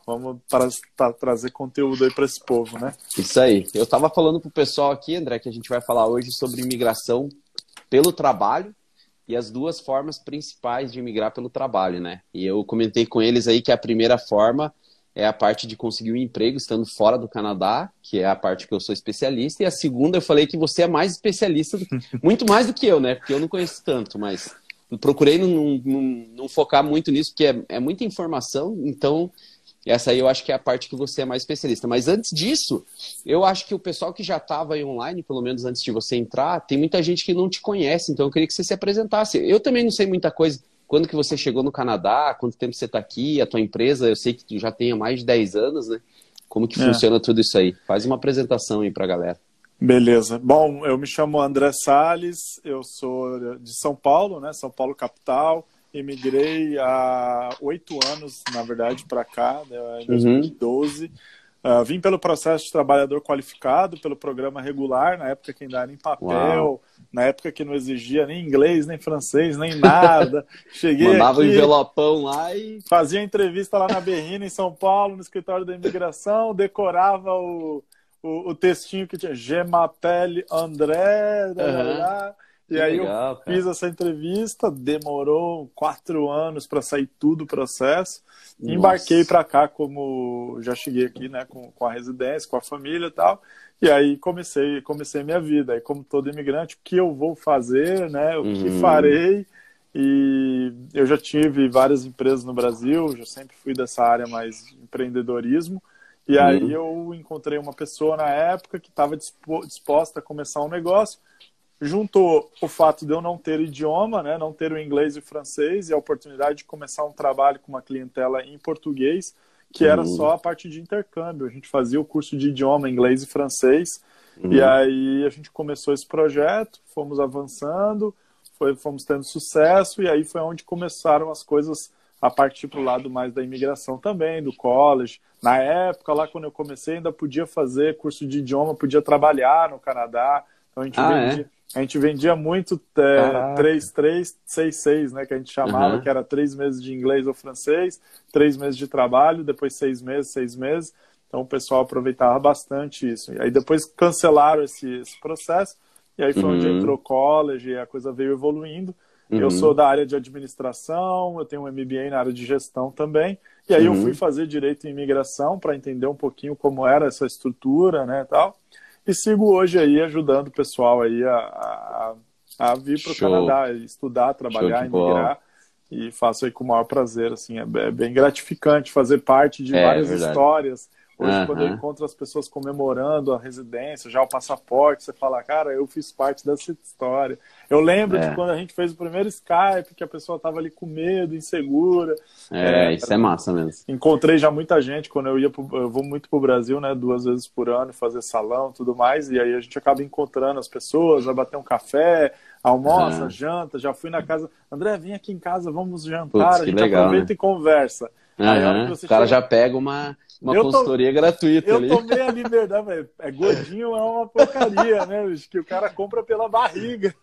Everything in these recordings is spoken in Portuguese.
Vamos trazer conteúdo aí para esse povo, né? Isso aí. Eu estava falando pro pessoal aqui, André, que a gente vai falar hoje sobre imigração pelo trabalho e as duas formas principais de imigrar pelo trabalho, né? E eu comentei com eles aí que a primeira forma é a parte de conseguir um emprego estando fora do Canadá, que é a parte que eu sou especialista, e a segunda eu falei que você é mais especialista, muito mais do que eu, né? Porque eu não conheço tanto, mas procurei não focar muito nisso, porque é muita informação, então essa aí eu acho que é a parte que você é mais especialista. Mas antes disso, eu acho que o pessoal que já estava aí online, pelo menos antes de você entrar, tem muita gente que não te conhece, então eu queria que você se apresentasse. Eu também não sei muita coisa. Quando que você chegou no Canadá? Quanto tempo você está aqui? A tua empresa, eu sei que tu já tem há mais de 10 anos, né? Como que funciona tudo isso aí? Faz uma apresentação aí para a galera. Beleza. Bom, eu me chamo André Salles, eu sou de São Paulo, né? São Paulo capital. Emigrei há 8 anos, na verdade, para cá, né? Em 2012. Vim pelo processo de trabalhador qualificado, pelo programa regular, na época que ainda era em papel, Uau. na época que não exigia nem inglês, nem francês, nem nada. Cheguei Mandava aqui, o envelopão lá e... fazia entrevista lá na Berrina, em São Paulo, no escritório da imigração, decorava o textinho que tinha Je m'appelle André, e aí legal, eu fiz essa entrevista, demorou 4 anos para sair tudo o processo. Nossa. Embarquei para cá, como já cheguei aqui, né, com a residência, com a família e tal, e aí comecei minha vida. Aí, como todo imigrante, o que eu vou fazer, né, o que farei, e eu já tive várias empresas no Brasil, já sempre fui dessa área mais de empreendedorismo, e aí eu encontrei uma pessoa na época que estava disposta a começar um negócio. Juntou o fato de eu não ter idioma, né, não ter o inglês e o francês, e a oportunidade de começar um trabalho com uma clientela em português, que era só a parte de intercâmbio. A gente fazia o curso de idioma inglês e francês, e aí a gente começou esse projeto, fomos avançando, fomos tendo sucesso, e aí foi onde começaram as coisas a partir para o lado mais da imigração também, do college. Na época, lá quando eu comecei, ainda podia fazer curso de idioma, podia trabalhar no Canadá, então a gente vendia muito 3-3-6-6, né, que a gente chamava, que era 3 meses de inglês ou francês, 3 meses de trabalho, depois 6 meses, 6 meses. Então o pessoal aproveitava bastante isso. E aí depois cancelaram esse processo, e aí foi onde entrou o college e a coisa veio evoluindo. Eu sou da área de administração, eu tenho um MBA na área de gestão também, e aí eu fui fazer direito em imigração para entender um pouquinho como era essa estrutura, né, tal. E sigo hoje aí ajudando o pessoal aí a vir para o Canadá, estudar, trabalhar, emigrar. E faço aí com o maior prazer, assim, é bem gratificante fazer parte de várias histórias. Hoje, quando eu encontro as pessoas comemorando a residência, já o passaporte, você fala, cara, eu fiz parte dessa história. Eu lembro de quando a gente fez o primeiro Skype, que a pessoa estava ali com medo, insegura. Isso é massa mesmo. Encontrei já muita gente, quando eu vou muito pro Brasil, né, 2 vezes por ano, fazer salão e tudo mais, e aí a gente acaba encontrando as pessoas, vai bater um café, almoça, janta, já fui na casa, André, vem aqui em casa, vamos jantar, a gente aproveita e conversa. Aí, o cara já pega uma consultoria gratuita ali. Eu tomei a liberdade, velho. Gordinho é uma porcaria, né? Que o cara compra pela barriga.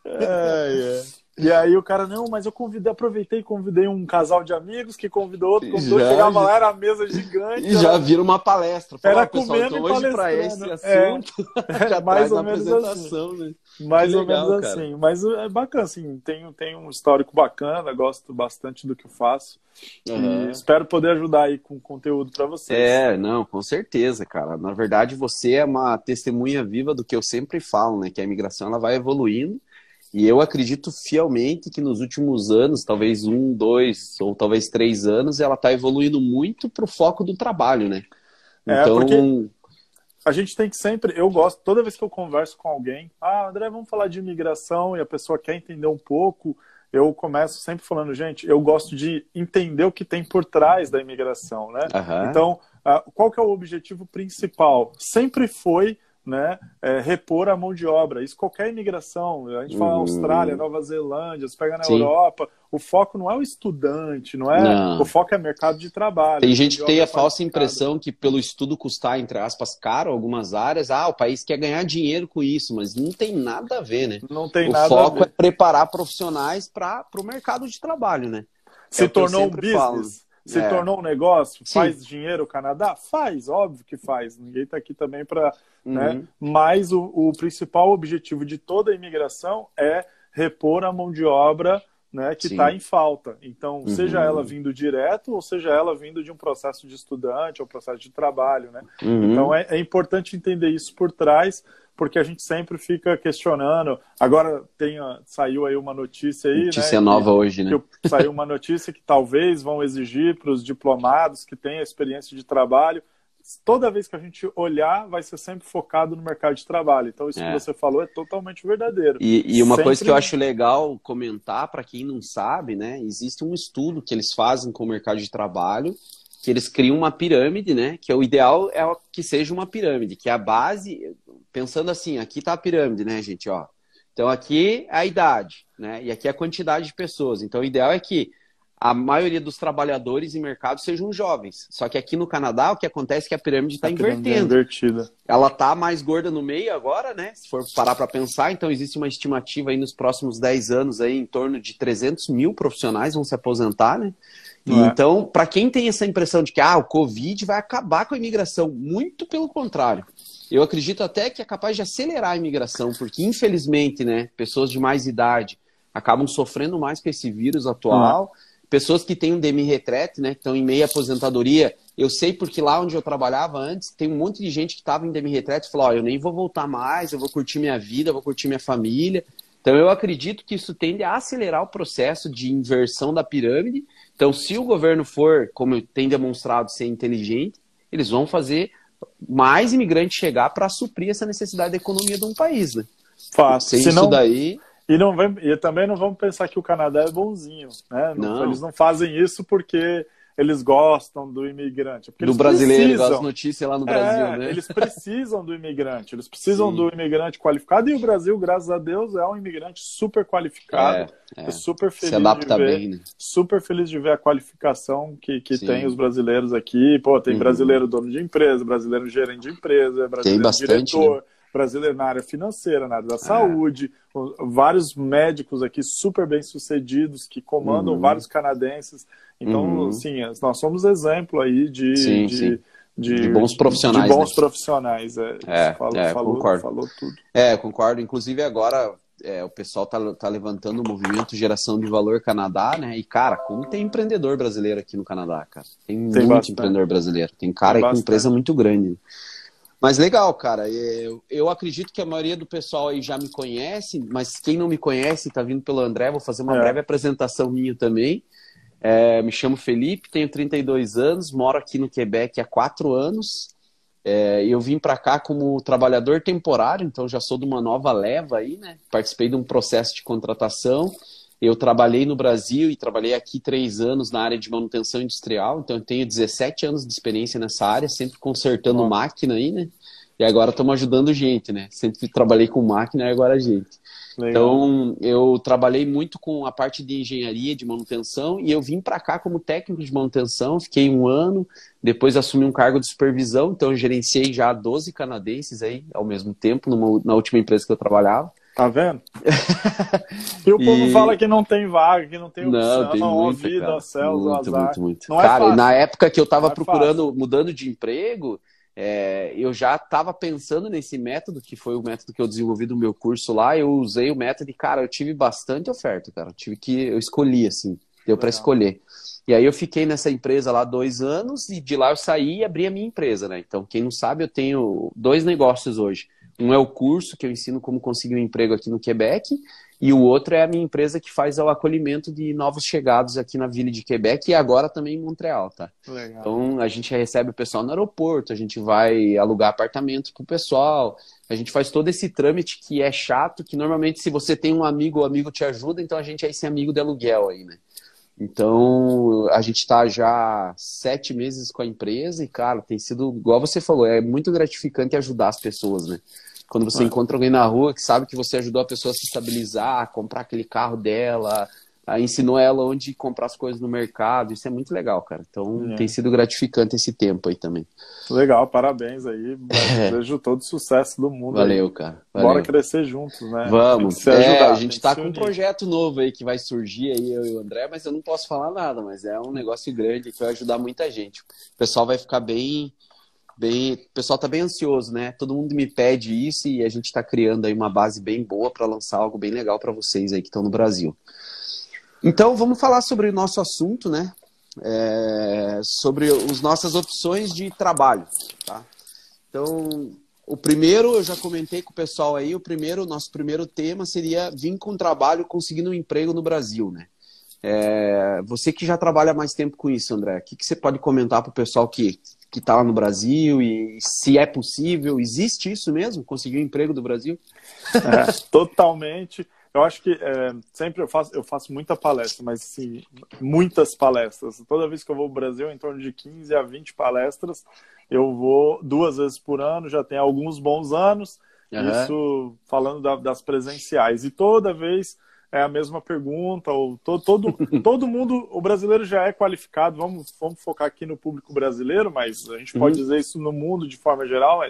E aí o cara, não, mas eu aproveitei e convidei um casal de amigos que convidou outro, chegava lá, era a mesa gigante. E já vira uma palestra. Era comendo então, hoje para esse assunto, já mais ou na menos apresentação, assim. Né? Mais ou menos assim. Mas é bacana, assim, tem um histórico bacana, gosto bastante do que eu faço. E espero poder ajudar aí com conteúdo para vocês. Não, com certeza, cara. Na verdade, você é uma testemunha viva do que eu sempre falo, né? Que a imigração ela vai evoluindo. E eu acredito fielmente que nos últimos anos, talvez 1, 2 ou talvez 3 anos, ela está evoluindo muito para o foco do trabalho, né? Então, porque a gente tem que sempre... Eu gosto, toda vez que eu converso com alguém, André, vamos falar de imigração, e a pessoa quer entender um pouco, eu começo sempre falando, gente, eu gosto de entender o que tem por trás da imigração, né? Então, qual que é o objetivo principal? Sempre foi, né, repor a mão de obra. Isso qualquer imigração, a gente fala Austrália, Nova Zelândia, você pega na Europa, o foco não é o estudante, o foco é mercado de trabalho. Tem gente que tem a falsa impressão que pelo estudo custar, entre aspas, caro algumas áreas, o país quer ganhar dinheiro com isso, mas não tem nada a ver, né? Não tem nada a ver. O foco é preparar profissionais para o mercado de trabalho, né? Se tornou um business. Se tornou um negócio? Faz dinheiro o Canadá? Faz, óbvio que faz. Ninguém está aqui também para... né? Mas o principal objetivo de toda a imigração é repor a mão de obra, né, que está em falta. Então, seja ela vindo direto ou seja ela vindo de um processo de estudante ou processo de trabalho, né? Então, é importante entender isso por trás, porque a gente sempre fica questionando. Agora saiu aí uma notícia aí, notícia nova hoje, né? Saiu uma notícia que talvez vão exigir para os diplomados que têm a experiência de trabalho. Toda vez que a gente olhar, vai ser sempre focado no mercado de trabalho. Então, isso que você falou é totalmente verdadeiro. E uma coisa que eu acho legal comentar, para quem não sabe, né? Existe um estudo que eles fazem com o mercado de trabalho, que eles criam uma pirâmide, né? Que o ideal é que seja uma pirâmide, que a base, pensando assim, aqui está a pirâmide, né, gente? Ó. Então, aqui é a idade, né? E aqui é a quantidade de pessoas. Então, o ideal é que a maioria dos trabalhadores em mercado sejam jovens. Só que aqui no Canadá, o que acontece é que a pirâmide está invertendo. Ela está mais gorda no meio agora, né? Se for parar para pensar, então existe uma estimativa aí nos próximos 10 anos aí, em torno de 300 mil profissionais vão se aposentar, né? E então, para quem tem essa impressão de que o Covid vai acabar com a imigração, muito pelo contrário. Eu acredito até que é capaz de acelerar a imigração, porque infelizmente, né, pessoas de mais idade acabam sofrendo mais com esse vírus atual. Pessoas que têm um demi-retraite, né, que estão em meia aposentadoria, eu sei porque lá onde eu trabalhava antes, tem um monte de gente que estava em demi-retraite e falou, eu nem vou voltar mais, eu vou curtir minha vida, eu vou curtir minha família. Então eu acredito que isso tende a acelerar o processo de inversão da pirâmide. Então se o governo for, como tem demonstrado, ser inteligente, eles vão fazer mais imigrantes chegar para suprir essa necessidade da economia de um país, né? Fácil. Sem isso daí... E também não vamos pensar que o Canadá é bonzinho, né? Eles não fazem isso porque eles gostam do imigrante. Porque do brasileiro, das notícias lá no Brasil, né? Eles precisam do imigrante, eles precisam do imigrante qualificado, e o Brasil, graças a Deus, é um imigrante super qualificado. Super feliz se adapta de ver, bem, né? Super feliz de ver a qualificação que tem os brasileiros aqui. Pô, tem brasileiro dono de empresa, brasileiro gerente de empresa, brasileiro diretor, né? Brasileiro na área financeira, na área da saúde, vários médicos aqui super bem-sucedidos que comandam vários canadenses. Então, assim, nós somos exemplo aí de bons profissionais. De bons profissionais. Concordo. Falou tudo. Concordo. Inclusive agora o pessoal tá levantando o movimento Geração de Valor Canadá, né? E, cara, como tem empreendedor brasileiro aqui no Canadá, cara. Tem muito bastante empreendedor brasileiro. Tem cara aí com empresa muito grande. Mas legal, cara. Eu acredito que a maioria do pessoal aí já me conhece, mas quem não me conhece, tá vindo pelo André, vou fazer uma breve apresentação minha também. Me chamo Felipe, tenho 32 anos, moro aqui no Quebec há 4 anos. Eu vim para cá como trabalhador temporário, então já sou de uma nova leva aí, né? Participei de um processo de contratação. Eu trabalhei no Brasil e trabalhei aqui 3 anos na área de manutenção industrial, então eu tenho 17 anos de experiência nessa área, sempre consertando máquina aí, né? E agora estamos ajudando gente, né? Sempre trabalhei com máquina e agora gente. Legal. Então, eu trabalhei muito com a parte de engenharia, de manutenção, e eu vim para cá como técnico de manutenção, fiquei 1 ano, depois assumi um cargo de supervisão, então eu gerenciei já 12 canadenses aí ao mesmo tempo, na última empresa que eu trabalhava. Tá vendo? E o povo fala que não tem vaga, que não tem opção, tem muita, vida, cara. céus, azar. Muito. Não cara, e na época que eu tava procurando, mudando de emprego, eu já estava pensando nesse método, que foi o método que eu desenvolvi do meu curso lá. Eu usei o método e, cara, eu tive bastante oferta, cara. Eu escolhi, assim, deu para escolher. E aí eu fiquei nessa empresa lá 2 anos e de lá eu saí e abri a minha empresa, né? Então, quem não sabe, eu tenho 2 negócios hoje. Um é o curso, que eu ensino como conseguir um emprego aqui no Quebec, e o outro é a minha empresa que faz o acolhimento de novos chegados aqui na Vila de Quebec e agora também em Montreal, tá? Legal. Então, a gente recebe o pessoal no aeroporto, a gente vai alugar apartamento pro pessoal, a gente faz todo esse trâmite que é chato, que normalmente se você tem um amigo, o amigo te ajuda, então a gente é esse amigo de aluguel aí, né? Então, a gente está já 7 meses com a empresa e, cara, tem sido, igual você falou, é muito gratificante ajudar as pessoas, né? Quando você encontra alguém na rua que sabe que você ajudou a pessoa a se estabilizar, a comprar aquele carro dela, ensinou ela onde comprar as coisas no mercado. Isso é muito legal, cara. Então tem sido gratificante esse tempo aí também. Legal, parabéns aí. Desejo todo o sucesso do mundo. Valeu, aí. cara. Valeu. Bora crescer juntos, né? Vamos. Se ajudar, a gente tá com um projeto novo aí que vai surgir aí, eu e o André, mas eu não posso falar nada, mas é um negócio grande que vai ajudar muita gente. O pessoal vai ficar bem... O pessoal tá bem ansioso, né? Todo mundo me pede isso e a gente tá criando aí uma base bem boa para lançar algo bem legal para vocês aí que estão no Brasil. Então, vamos falar sobre o nosso assunto, né? Sobre as nossas opções de trabalho, tá? Então, o primeiro, eu já comentei com o pessoal aí, nosso primeiro tema seria vir com trabalho, conseguindo um emprego no Brasil, né? Você que já trabalha mais tempo com isso, André, o que você pode comentar para o pessoal que está lá no Brasil e se é possível, existe isso mesmo, conseguir um emprego do Brasil? Totalmente. Eu acho que sempre eu faço muita palestra, mas assim, muitas palestras. Toda vez que eu vou ao Brasil, em torno de 15 a 20 palestras, eu vou 2 vezes por ano, já tem alguns bons anos, isso falando das presenciais. E toda vez é a mesma pergunta, ou todo mundo, o brasileiro já é qualificado, vamos focar aqui no público brasileiro, mas a gente pode dizer isso no mundo de forma geral,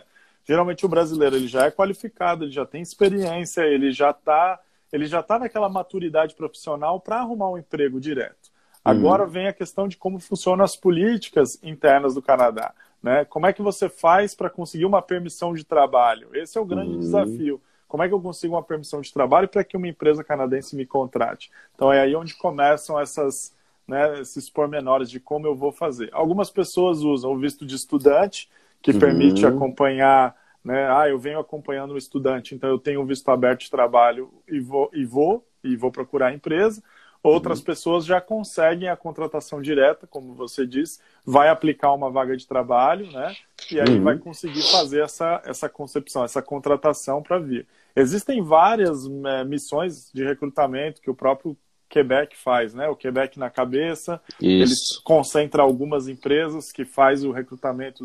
geralmente o brasileiro ele já é qualificado, ele já tem experiência, ele já está naquela maturidade profissional para arrumar um emprego direto. Agora vem a questão de como funcionam as políticas internas do Canadá, né? Como é que você faz para conseguir uma permissão de trabalho? Esse é o grande desafio. Como é que eu consigo uma permissão de trabalho para que uma empresa canadense me contrate? Então é aí onde começam esses pormenores de como eu vou fazer. Algumas pessoas usam o visto de estudante, que permite acompanhar, né? Eu venho acompanhando um estudante, então eu tenho um visto aberto de trabalho e vou procurar a empresa. Outras pessoas já conseguem a contratação direta, como você disse, vai aplicar uma vaga de trabalho, né? E aí vai conseguir fazer essa concepção, essa contratação para vir. Existem várias missões de recrutamento que o próprio Quebec faz, né? O Quebec na cabeça, ele concentra algumas empresas que faz o recrutamento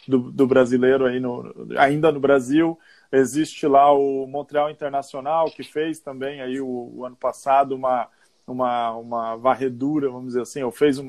do brasileiro aí ainda no Brasil. Existe lá o Montreal Internacional, que fez também aí o ano passado uma varredura, vamos dizer assim, ou fez um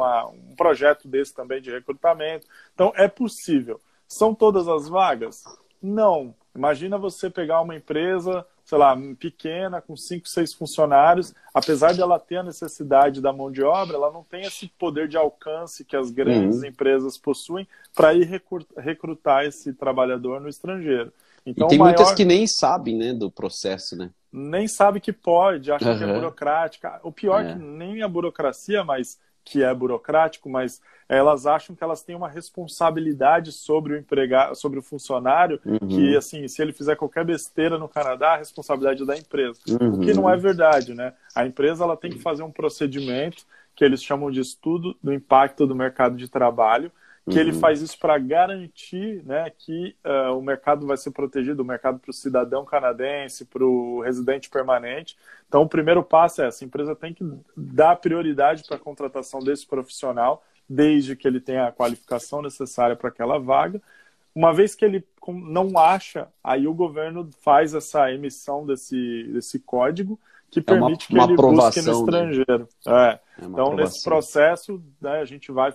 projeto desse também de recrutamento. Então, é possível. São todas as vagas? Não. Imagina você pegar uma empresa, sei lá, pequena, com 5, 6 funcionários, apesar de ela ter a necessidade da mão de obra, ela não tem esse poder de alcance que as grandes empresas possuem para ir recrutar esse trabalhador no estrangeiro. Então, e tem muitas que nem sabem, né, do processo, né? Nem sabe que pode, acha que é burocrática. O pior é que nem a burocracia, mas que é burocrático, mas elas acham que elas têm uma responsabilidade sobre o empregado, sobre o funcionário, que assim, se ele fizer qualquer besteira no Canadá, a responsabilidade é da empresa. O que não é verdade, né? A empresa ela tem que fazer um procedimento que eles chamam de estudo do impacto do mercado de trabalho, que ele faz isso para garantir, né, que o mercado vai ser protegido, o mercado para o cidadão canadense, para o residente permanente. Então, o primeiro passo é essa empresa tem que dar prioridade para a contratação desse profissional, desde que ele tenha a qualificação necessária para aquela vaga. Uma vez que ele não acha, aí o governo faz essa emissão desse código, que permite que ele busque no estrangeiro. Então, nesse processo, né, a gente vai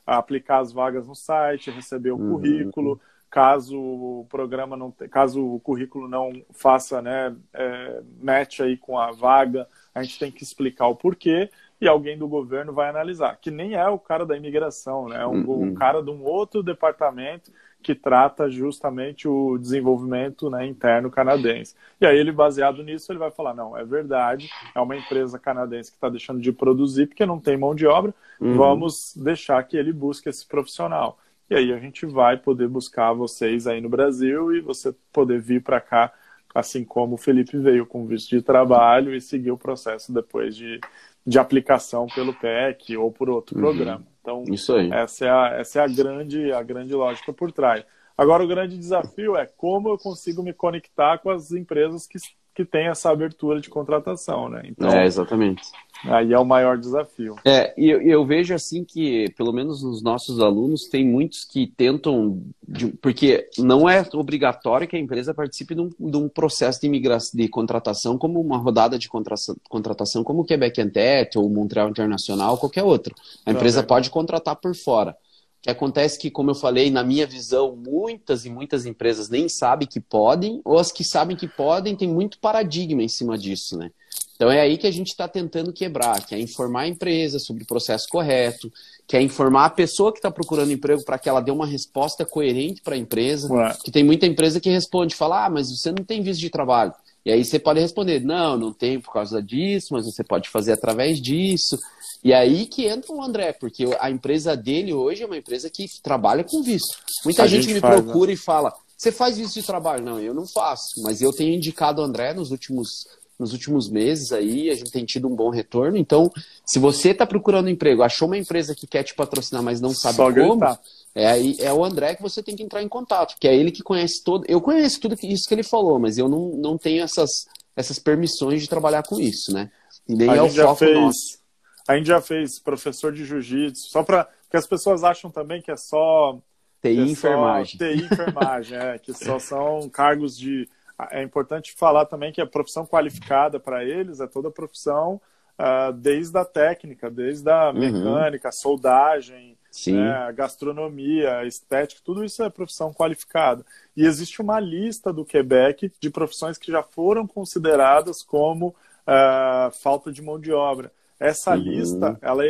aplicar as vagas no site, receber o currículo. Caso o programa caso o currículo não faça, né, match aí com a vaga, a gente tem que explicar o porquê e alguém do governo vai analisar. Que nem é o cara da imigração, né? É um cara de um outro departamento que trata justamente o desenvolvimento, né, interno canadense. E aí ele, baseado nisso, ele vai falar, não, é verdade, é uma empresa canadense que está deixando de produzir porque não tem mão de obra, vamos deixar que ele busque esse profissional. E aí a gente vai poder buscar vocês aí no Brasil e você poder vir para cá, assim como o Felipe veio com visto de trabalho e seguir o processo depois de aplicação pelo PEC ou por outro programa. Então, isso aí. Essa é a grande lógica por trás. Agora, o grande desafio é como eu consigo me conectar com as empresas que que tem essa abertura de contratação, né? Então, exatamente. Aí é o maior desafio. E eu vejo assim que, pelo menos nos nossos alunos, tem muitos que tentam, porque não é obrigatório que a empresa participe de um processo de contratação, como uma rodada de contratação, como o Quebec Entente ou Montreal Internacional, qualquer outro. A empresa pode contratar por fora. O que acontece que, como eu falei, na minha visão, muitas e muitas empresas nem sabem que podem, ou as que sabem que podem, tem muito paradigma em cima disso, né? Então é aí que a gente está tentando quebrar, que é informar a empresa sobre o processo correto, que é informar a pessoa que está procurando emprego para que ela dê uma resposta coerente para a empresa. Porque tem muita empresa que responde, fala, mas você não tem visto de trabalho. E aí você pode responder, não tenho por causa disso, mas você pode fazer através disso. E aí que entra o André, porque a empresa dele hoje é uma empresa que trabalha com visto. Muita gente me procura e fala, você faz visto de trabalho? Não, eu não faço, mas eu tenho indicado o André nos últimos meses aí, a gente tem tido um bom retorno. Então, se você está procurando emprego, achou uma empresa que quer te patrocinar, mas não sabe como, é o André que você tem que entrar em contato, que é ele que conhece todo. Eu conheço tudo isso que ele falou, mas eu não tenho essas permissões de trabalhar com isso, né? E nem é o foco nosso. A gente já fez professor de jiu-jitsu, porque as pessoas acham também que é só TI e enfermagem. TI e enfermagem, que só são cargos de... É importante falar também que a profissão qualificada para eles é toda a profissão, desde a técnica, desde a mecânica, soldagem, a gastronomia, a estética, tudo isso é profissão qualificada. E existe uma lista do Quebec de profissões que já foram consideradas como falta de mão de obra. Essa lista, ela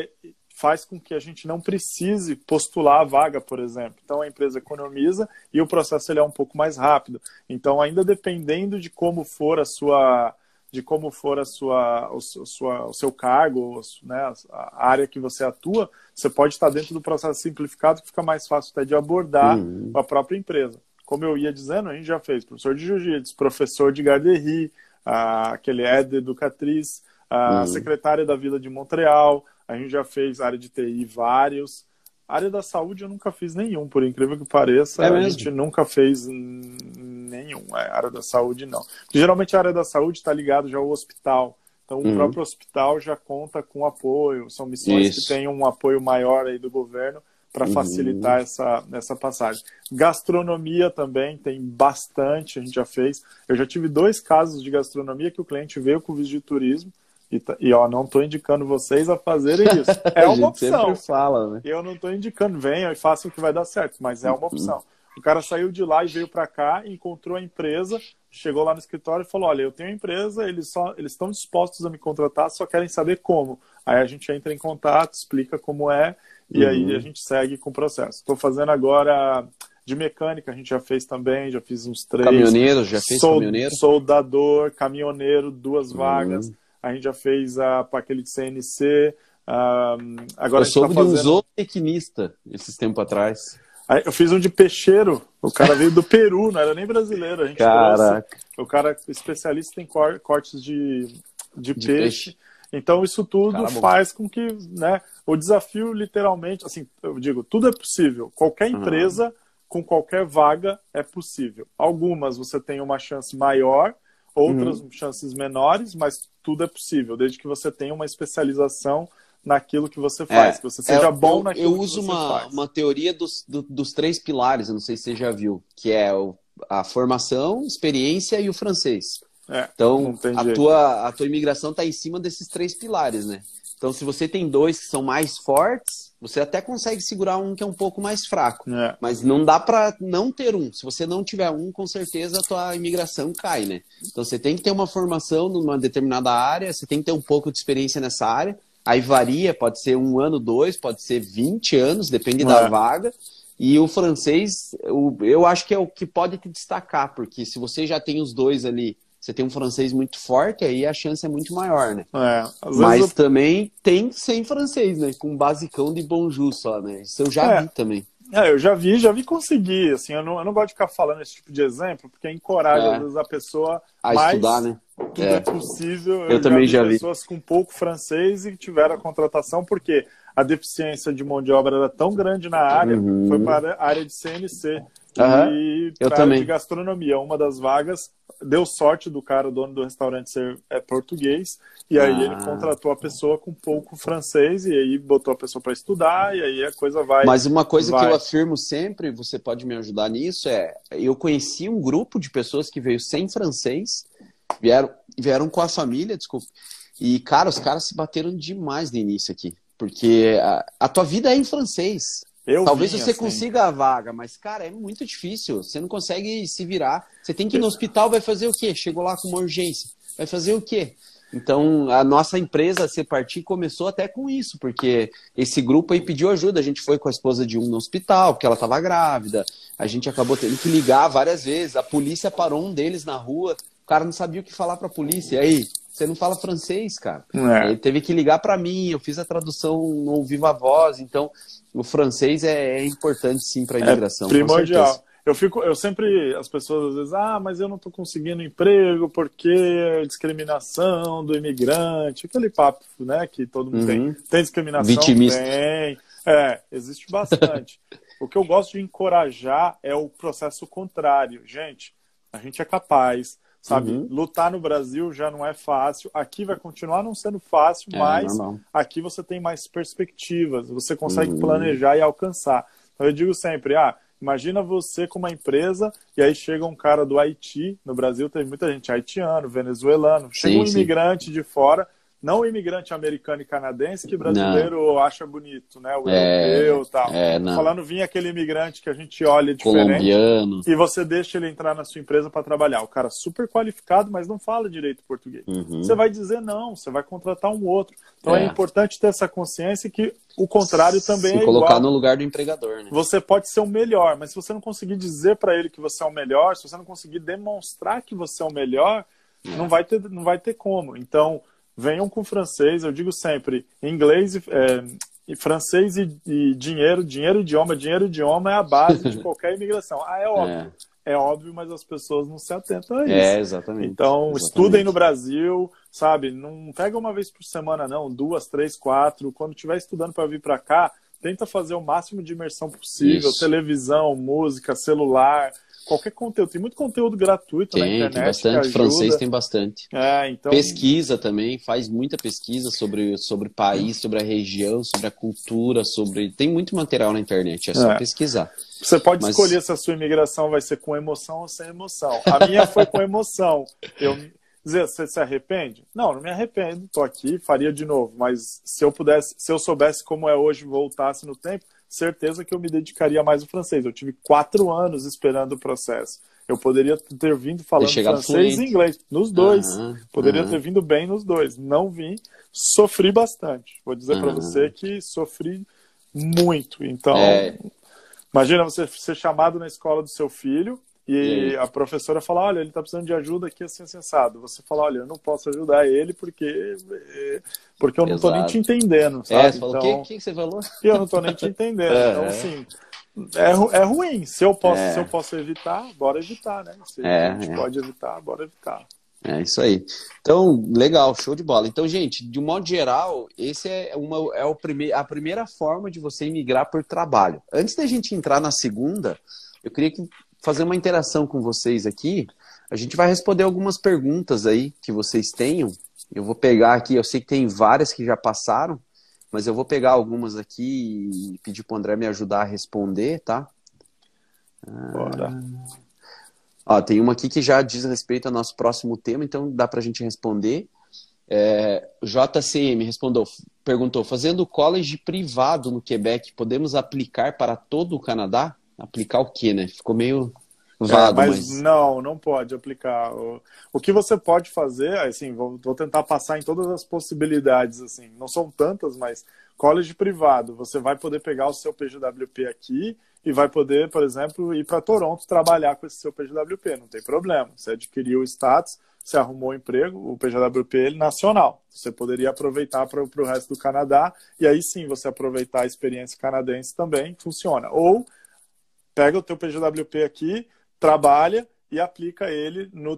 faz com que a gente não precise postular a vaga, por exemplo. Então, a empresa economiza e o processo ele é um pouco mais rápido. Então, ainda dependendo de como for o seu cargo, né, a área que você atua, você pode estar dentro do processo simplificado, que fica mais fácil até de abordar a própria empresa. Como eu ia dizendo, a gente já fez professor de jiu-jitsu, professor de garderie, aquele aide educatriz, a secretária da Vila de Montreal, a gente já fez área de TI vários. Área da saúde eu nunca fiz nenhum, por incrível que pareça. A gente nunca fez nenhum. Área da saúde não. Porque, geralmente a área da saúde está ligada já ao hospital. Então o próprio hospital já conta com apoio. São missões que têm um apoio maior aí do governo para facilitar essa passagem. Gastronomia também tem bastante, a gente já fez. Eu já tive 2 casos de gastronomia que o cliente veio com visto de turismo. E não estou indicando vocês a fazerem isso. É uma opção. Sempre fala, né? Eu não estou indicando, venham e façam o que vai dar certo, mas é uma opção. O cara saiu de lá e veio para cá, encontrou a empresa, chegou lá no escritório e falou, olha, eu tenho uma empresa, eles estão dispostos a me contratar, só querem saber como. Aí a gente entra em contato, explica como é, e aí a gente segue com o processo. Estou fazendo agora de mecânica, a gente já fez também, já fiz uns 3. Caminhoneiro, já fez caminhoneiro? Soldador, caminhoneiro, 2 vagas. A gente já fez para aquele de CNC. Agora eu soube de um zootecnista esses tempos atrás. Eu fiz um de peixeiro. O cara veio do Peru, não era nem brasileiro. A gente trouxe. O cara é especialista em cortes de peixe. Então, isso tudo faz com que, né, o desafio, literalmente, assim, eu digo, tudo é possível. Qualquer empresa, com qualquer vaga, é possível. Algumas você tem uma chance maior, outras chances menores, mas tudo é possível, desde que você tenha uma especialização naquilo que você faz, que você seja bom naquilo que você faz. Eu uso uma teoria dos 3 pilares, eu não sei se você já viu, que é a formação, experiência e o francês. Então, a tua imigração está em cima desses 3 pilares, né? Então, se você tem 2 que são mais fortes, você até consegue segurar um que é um pouco mais fraco. Mas não dá para não ter um. Se você não tiver um, com certeza a tua imigração cai, né? Então, você tem que ter uma formação numa determinada área, você tem que ter um pouco de experiência nessa área. Aí varia, pode ser 1 ano, 2, pode ser 20 anos, depende da vaga. E o francês, eu acho que é o que pode te destacar, porque se você já tem os 2 ali, você tem um francês muito forte, aí a chance é muito maior, né? Mas também tem sem francês, né? Com um basicão de bonjour só, né? Isso eu já vi também. Eu já vi conseguir, assim, eu não gosto de ficar falando esse tipo de exemplo, porque encoraja, às vezes, a pessoa a estudar, né? Tudo é possível. Eu também já vi pessoas com pouco francês e tiveram a contratação, porque a deficiência de mão de obra era tão grande na área, foi para a área de CNC. e eu para área de também. gastronomia. Uma das vagas deu sorte do cara, o dono do restaurante, ser português, e aí ele contratou a pessoa com pouco francês, e aí botou a pessoa para estudar, e aí a coisa vai... Mas uma coisa que eu vai. afirmo sempre, você pode me ajudar nisso, eu conheci um grupo de pessoas que veio sem francês, vieram com a família, desculpa, e, cara, os caras se bateram demais no início aqui, porque a tua vida é em francês. Talvez você consiga a vaga, mas, cara, é muito difícil. Você não consegue se virar. Você tem que ir no hospital, vai fazer o quê? Chegou lá com uma urgência. Vai fazer o quê? Então, a nossa empresa, a Separti, começou até com isso, porque esse grupo aí pediu ajuda. A gente foi com a esposa de um no hospital, porque ela estava grávida. A gente acabou tendo que ligar várias vezes. A polícia parou um deles na rua. O cara não sabia o que falar para a polícia. E aí, você não fala francês, cara. Ele teve que ligar para mim. Eu fiz a tradução no Viva Voz. Então, o francês é importante, sim, para a imigração. É primordial. As pessoas às vezes, mas eu não estou conseguindo emprego porque discriminação do imigrante, aquele papo, né, que todo mundo tem. Tem discriminação? Vitimista. Tem. Existe bastante. O que eu gosto de encorajar é o processo contrário. Gente, a gente é capaz, sabe? Lutar no Brasil já não é fácil. Aqui vai continuar não sendo fácil, mas aqui você tem mais perspectivas, você consegue planejar e alcançar. Então eu digo sempre, imagina você com uma empresa e aí chega um cara do Haiti, no Brasil tem muita gente haitiano, venezuelano, chega um imigrante de fora, não o imigrante americano e canadense que brasileiro acha bonito, né? O europeu e tal. Falando, vinha aquele imigrante que a gente olha diferente. Colombiano. E você deixa ele entrar na sua empresa para trabalhar. O cara super qualificado, mas não fala direito português. Você vai dizer não, você vai contratar um outro. Então é importante ter essa consciência que o contrário também é igual. Se colocar no lugar do empregador, né? Você pode ser o melhor, mas se você não conseguir dizer para ele que você é o melhor, se você não conseguir demonstrar que você é o melhor, não vai ter como. Então, venham com francês, eu digo sempre, inglês e francês e dinheiro e idioma é a base de qualquer imigração. É óbvio. É óbvio, mas as pessoas não se atentam a isso. Exatamente. Então, estudem no Brasil, sabe? Não pega uma vez por semana, não. 2, 3, 4. Quando estiver estudando para vir para cá, tenta fazer o máximo de imersão possível. Isso. Televisão, música, celular, qualquer conteúdo. Tem muito conteúdo gratuito na internet. Tem bastante. Francês tem bastante. Então... Pesquisa também, faz muita pesquisa sobre o país, sobre a região, sobre a cultura, tem muito material na internet, é só pesquisar. Você pode escolher se a sua imigração vai ser com emoção ou sem emoção. A minha foi com emoção. Você se arrepende? Não me arrependo. Estou aqui, faria de novo. Mas se eu soubesse como é hoje, voltasse no tempo, certeza que eu me dedicaria mais ao francês. Eu tive 4 anos esperando o processo. Eu poderia ter vindo falando francês e inglês. Nos dois. Poderia ter vindo bem nos dois. Não vim. Sofri bastante. Vou dizer para você que sofri muito. Então... Imagina você ser chamado na escola do seu filho e a professora falar, olha, ele está precisando de ajuda aqui assim, sensado. Você fala, olha, eu não posso ajudar ele porque eu não estou nem te entendendo, sabe? Você falou, o que você falou? Eu não estou nem te entendendo. Então, assim, é ruim. Se eu posso evitar, bora evitar, né? Se a gente pode evitar, bora evitar. É isso aí. Então, legal, show de bola. Então, gente, de um modo geral, esse a primeira forma de você imigrar por trabalho. Antes da gente entrar na segunda, eu queria fazer uma interação com vocês aqui. A gente vai responder algumas perguntas aí que vocês tenham. Eu vou pegar aqui, eu sei que tem várias que já passaram, mas eu vou pegar algumas aqui e pedir para o André me ajudar a responder, tá? Bora. Tem uma aqui que já diz respeito ao nosso próximo tema, então dá para a gente responder. O JCM perguntou, fazendo college privado no Quebec, podemos aplicar para todo o Canadá? Aplicar o quê, né? Ficou meio vago. Mas não pode aplicar. O que você pode fazer, assim, vou tentar passar em todas as possibilidades, assim, não são tantas, mas college privado, você vai poder pegar o seu PGWP aqui e vai poder, por exemplo, ir para Toronto trabalhar com esse seu PGWP, não tem problema. Você adquiriu o status, você arrumou o emprego, o PGWP é nacional. Você poderia aproveitar para o resto do Canadá e aí sim você aproveitar a experiência canadense também, funciona. Ou pega o teu PGWP aqui, trabalha e aplica ele no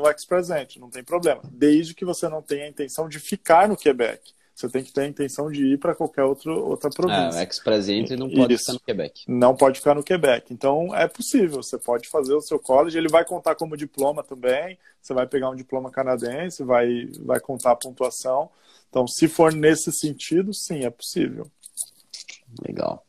Ex-Present, não tem problema. Desde que você não tenha a intenção de ficar no Quebec. Você tem que ter a intenção de ir para qualquer outra província. O Express Entry não pode ficar no Quebec. Não pode ficar no Quebec. Então, é possível. Você pode fazer o seu college. Ele vai contar como diploma também. Você vai pegar um diploma canadense, vai contar a pontuação. Então, se for nesse sentido, sim, é possível. Legal.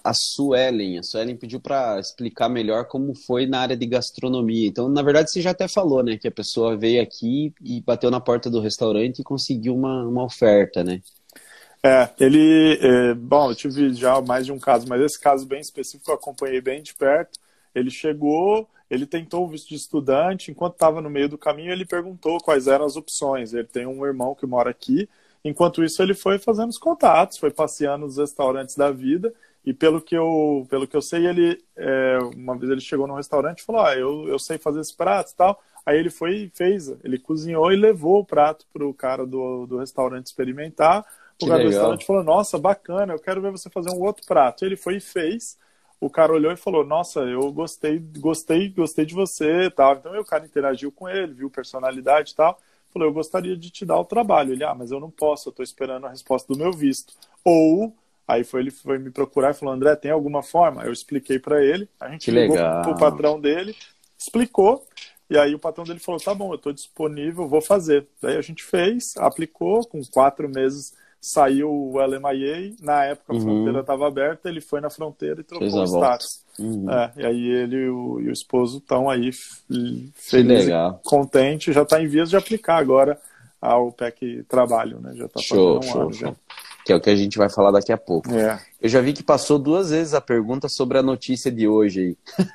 A Suelen pediu para explicar melhor como foi na área de gastronomia. Então, na verdade, você já até falou, né? Que a pessoa veio aqui e bateu na porta do restaurante e conseguiu uma oferta, né? Bom, eu tive já mais de um caso, mas esse caso bem específico eu acompanhei bem de perto. Ele chegou, ele tentou o visto de estudante, enquanto estava no meio do caminho, ele perguntou quais eram as opções. Ele tem um irmão que mora aqui. Enquanto isso, ele foi fazendo os contatos, foi passeando nos restaurantes da vida, e pelo que eu sei, uma vez ele chegou num restaurante e falou, eu sei fazer esse prato e tal. Aí ele foi e fez, ele cozinhou e levou o prato para o cara do restaurante experimentar. O cara do restaurante falou, nossa, bacana, eu quero ver você fazer um outro prato. Ele foi e fez. O cara olhou e falou, nossa, eu gostei de você e tal. Então o cara interagiu com ele, viu personalidade e tal. Falou, eu gostaria de te dar o trabalho. Ele, mas eu não posso, eu estou esperando a resposta do meu visto. Aí ele foi me procurar e falou, André, tem alguma forma? Eu expliquei para ele, a gente ligou pro patrão dele, explicou, e aí o patrão dele falou, tá bom, eu estou disponível, vou fazer. Daí a gente fez, aplicou, com 4 meses saiu o LMIA, na época a fronteira estava aberta, ele foi na fronteira e trocou o status. E aí ele e o esposo estão aí felizes, contentes, já está em vias de aplicar agora ao PEC Trabalho, né? Já está fazendo um ano já. Que é o que a gente vai falar daqui a pouco. Eu já vi que passou 2 vezes a pergunta sobre a notícia de hoje aí.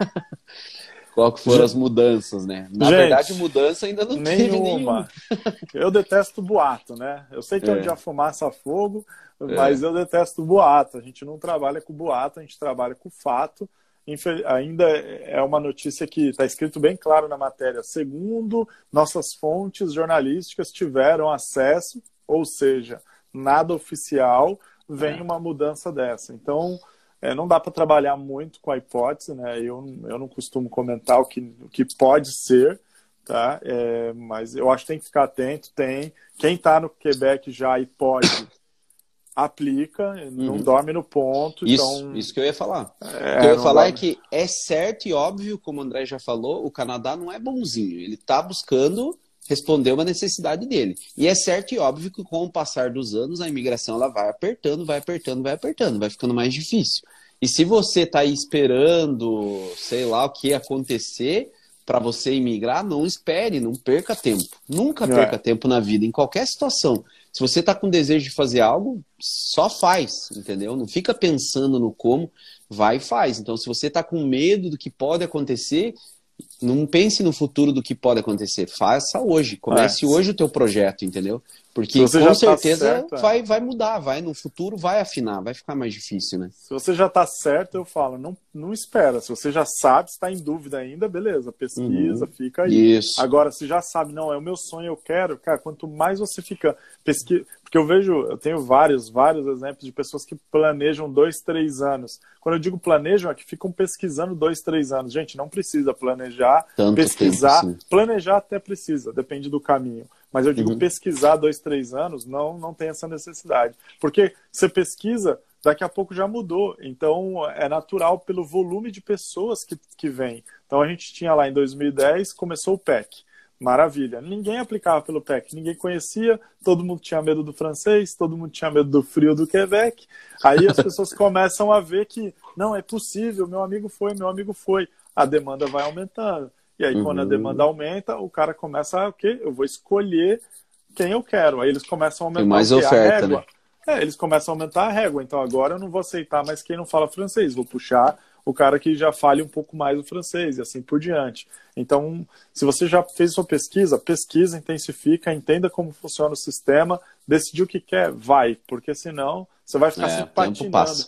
Qual que foram as mudanças, né? Na verdade, mudança ainda não teve nenhuma. Eu detesto boato, né? Eu sei que é onde há fumaça, há fogo, mas eu detesto boato. A gente não trabalha com boato, a gente trabalha com fato. Ainda é uma notícia que está escrito bem claro na matéria. Segundo nossas fontes jornalísticas tiveram acesso, ou seja, nada oficial, vem uma mudança dessa. Então, não dá para trabalhar muito com a hipótese, né? Eu não costumo comentar o que pode ser, tá? Mas eu acho que tem que ficar atento. Quem está no Quebec já e pode, aplica, não dorme no ponto. Isso que eu ia falar. O que eu ia falar é que é certo e óbvio, como o André já falou, o Canadá não é bonzinho. Ele está buscando responder uma necessidade dele. E é certo e óbvio que com o passar dos anos a imigração ela vai apertando, vai ficando mais difícil. E se você está aí esperando, sei lá, o que acontecer para você imigrar, não espere, não perca tempo. Nunca perca tempo na vida, em qualquer situação. Se você está com desejo de fazer algo, só faz, entendeu? Não fica pensando no como, vai e faz. Então, se você está com medo do que pode acontecer, não pense no futuro do que pode acontecer. Faça hoje. Comece hoje o teu projeto, entendeu? Porque com certeza vai mudar, no futuro vai afinar, vai ficar mais difícil, né? Se você já está certo, eu falo, não espera. Se você já sabe, está em dúvida ainda, beleza, pesquisa, fica aí. Isso. Agora, se já sabe, não, é o meu sonho, eu quero, cara, quanto mais você fica porque eu tenho vários exemplos de pessoas que planejam 2, 3 anos. Quando eu digo planejam, é que ficam pesquisando 2, 3 anos. Gente, não precisa planejar, pesquisar. Tempo, planejar até precisa, depende do caminho. Mas eu digo pesquisar 2, 3 anos, não tem essa necessidade. Porque você pesquisa, daqui a pouco já mudou. Então, é natural pelo volume de pessoas que vem. Então, a gente tinha lá em 2010, começou o PEC. Maravilha. Ninguém aplicava pelo PEC, ninguém conhecia, todo mundo tinha medo do francês, todo mundo tinha medo do frio do Quebec. Aí as pessoas começam a ver que, não, é possível, meu amigo foi. A demanda vai aumentando. E aí, quando a demanda aumenta, o cara começa eu vou escolher quem eu quero. Aí eles começam a aumentar mais oferta, a régua. Né? Eles começam a aumentar a régua. Então, agora eu não vou aceitar mais quem não fala francês. Vou puxar o cara que já fale um pouco mais o francês e assim por diante. Então, se você já fez sua pesquisa, intensifica, entenda como funciona o sistema, decidiu o que quer, vai. Porque senão você vai ficar sempre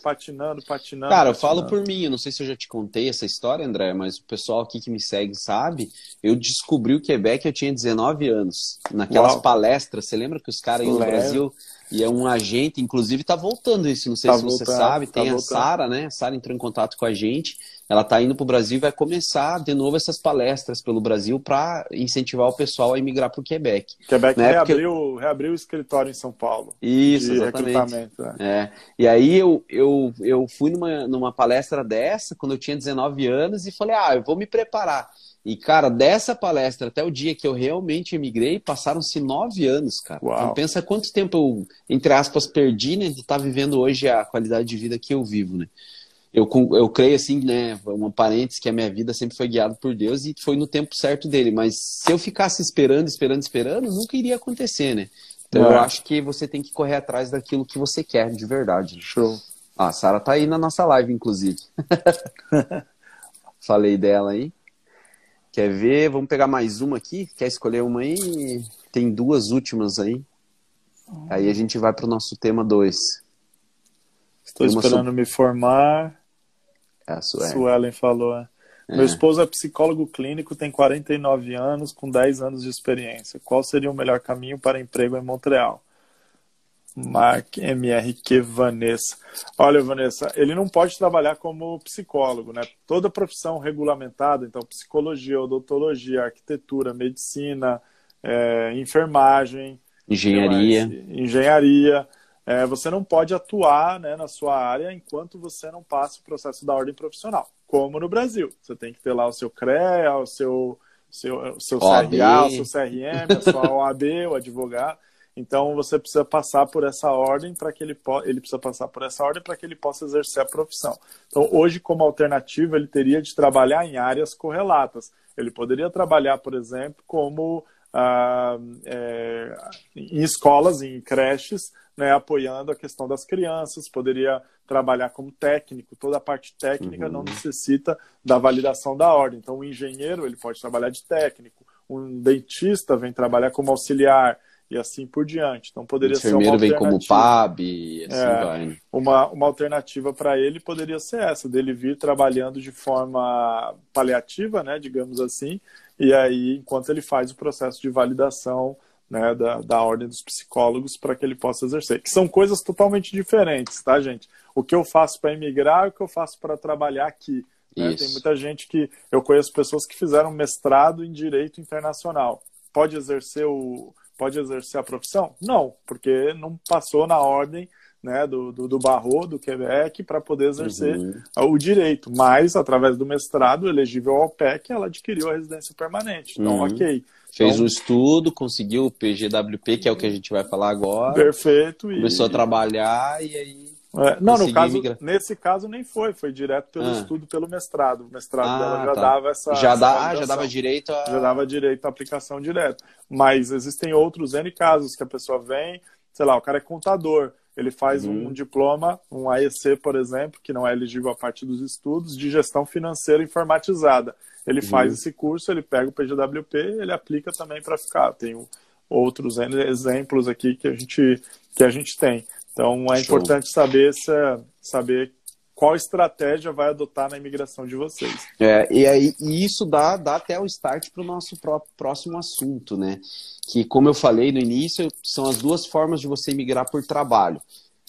patinando. Cara, eu falo por mim, eu não sei se eu já te contei essa história, André, mas o pessoal aqui que me segue sabe, eu descobri o Quebec, eu tinha 19 anos. Naquelas palestras, você lembra que os caras iam no Brasil e é um agente, inclusive tá voltando isso, não sei se você sabe, tem a Sara, né? A Sara entrou em contato com a gente ela está indo para o Brasil e vai começar de novo essas palestras pelo Brasil para incentivar o pessoal a emigrar para o Quebec. Quebec reabriu o escritório em São Paulo. Isso, de exatamente. Recrutamento. E aí eu fui numa palestra dessa quando eu tinha 19 anos e falei, eu vou me preparar. E, cara, dessa palestra até o dia que eu realmente emigrei, passaram-se 9 anos, cara. Uau. Então pensa quanto tempo eu, entre aspas, perdi, né, de estar vivendo hoje a qualidade de vida que eu vivo, né? Eu creio, assim, né, uma parênteses, que a minha vida sempre foi guiada por Deus e foi no tempo certo dele. Mas se eu ficasse esperando, nunca iria acontecer, né? Então eu acho que você tem que correr atrás daquilo que você quer, de verdade. Show. A Sara tá aí na nossa live, inclusive. Falei dela aí. Quer ver? Vamos pegar mais uma aqui? Quer escolher uma aí? Tem 2 últimas aí. Aí a gente vai pro nosso tema 2. Estou esperando me formar. A Suelen falou. Meu esposo é psicólogo clínico, tem 49 anos, com 10 anos de experiência. Qual seria o melhor caminho para emprego em Montreal? Mark MRQ Vanessa. Olha, Vanessa, ele não pode trabalhar como psicólogo, né? Toda profissão regulamentada, então psicologia, odontologia, arquitetura, medicina, enfermagem, engenharia. Você não pode atuar, né, na sua área enquanto você não passa o processo da ordem profissional, como no Brasil. Você tem que ter lá o seu CREA, o seu CRA, o seu CRM, a sua OAB, o advogado. Então você precisa passar por essa ordem para que ele precisa passar por essa ordem para que ele possa exercer a profissão. Então hoje, como alternativa, ele teria de trabalhar em áreas correlatas. Ele poderia trabalhar, por exemplo, como em escolas, em creches, né, apoiando a questão das crianças, poderia trabalhar como técnico, toda a parte técnica não necessita da validação da ordem. Então o engenheiro ele pode trabalhar de técnico, um dentista vem trabalhar como auxiliar, e assim por diante. Então poderia ser uma alternativa. Vem como PAB e assim vai. Né? Uma alternativa para ele poderia ser essa, dele vir trabalhando de forma paliativa, né, digamos assim, e aí enquanto ele faz o processo de validação, né, da ordem dos psicólogos para que ele possa exercer. Que são coisas totalmente diferentes, tá, gente? O que eu faço para emigrar e o que eu faço para trabalhar aqui. Né? Tem muita gente que... Eu conheço pessoas que fizeram mestrado em Direito Internacional. Pode exercer a profissão? Não, porque não passou na ordem, né, do Barreau, do Quebec, para poder exercer o direito. Mas, através do mestrado elegível ao PEC, ela adquiriu a residência permanente. Então, ok. Fez um estudo, conseguiu o PGWP, que é o que a gente vai falar agora. Perfeito. Começou a trabalhar e aí... Não, nesse caso nem foi direto pelo estudo, pelo mestrado. O mestrado dela já dava essa... Já dava direito a... Já dava direito à aplicação direta. Mas existem outros N casos que a pessoa vem, sei lá, o cara é contador, ele faz um diploma, um AEC, por exemplo, que não é elegível a partir dos estudos, de gestão financeira informatizada. Ele faz esse curso, ele pega o PGWP, ele aplica também para ficar. Tem outros exemplos aqui que a gente tem. Então é importante saber qual estratégia vai adotar na imigração de vocês. E isso dá até o start para o nosso próximo assunto, né? Que, como eu falei no início, são as 2 formas de você migrar por trabalho.